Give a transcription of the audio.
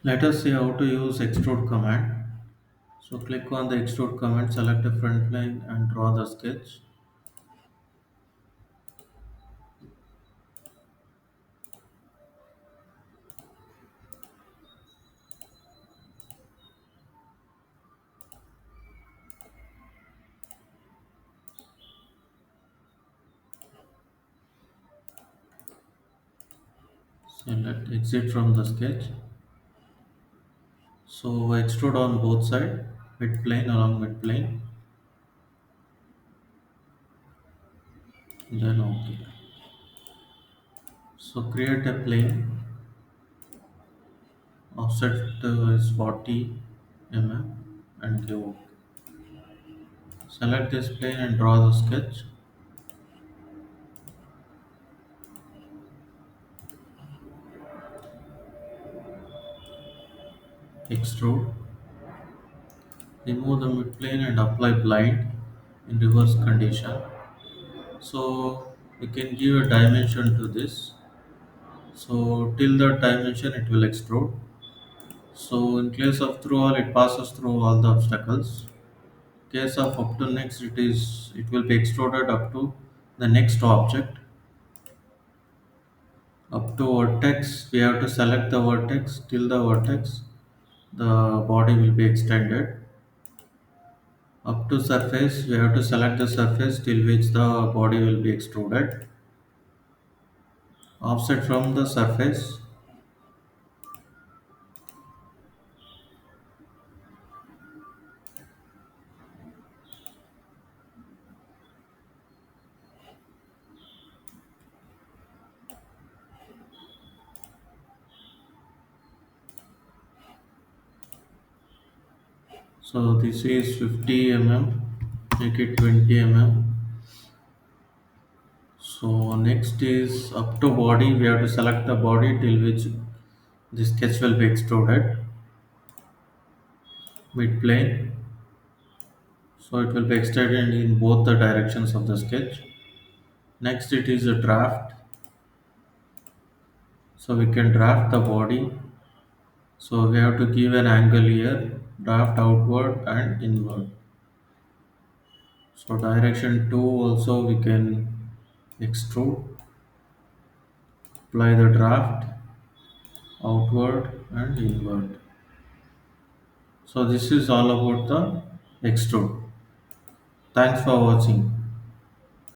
Let us see how to use extrude command. So click on the extrude command, select a front line and draw the sketch. Select exit from the sketch. So extrude on both sides, mid plane along mid plane, then OK. So create a plane, offset is 40 mm and give OK. Select this plane and draw the sketch. Extrude. Remove the mid plane and apply blind in reverse condition. So we can give a dimension to this. So till that dimension it will extrude. So in case of through all, it passes through all the obstacles. Case of up to next, it will be extruded up to the next object. Up to vertex, we have to select the vertex. Till the vertex, the body will be extended. Up to surface, we have to select the surface till which the body will be extruded. Offset from the surface. So this is 50 mm. Make it 20 mm. So next is up to body. We have to select the body till which the sketch will be extruded. Mid plane. So it will be extended in both the directions of the sketch. Next it is a draft. So we can draft the body. So we have to give an angle here. Draft outward and inward. So direction 2 also we can extrude. Apply the draft outward and inward. So this is all about the extrude. Thanks for watching.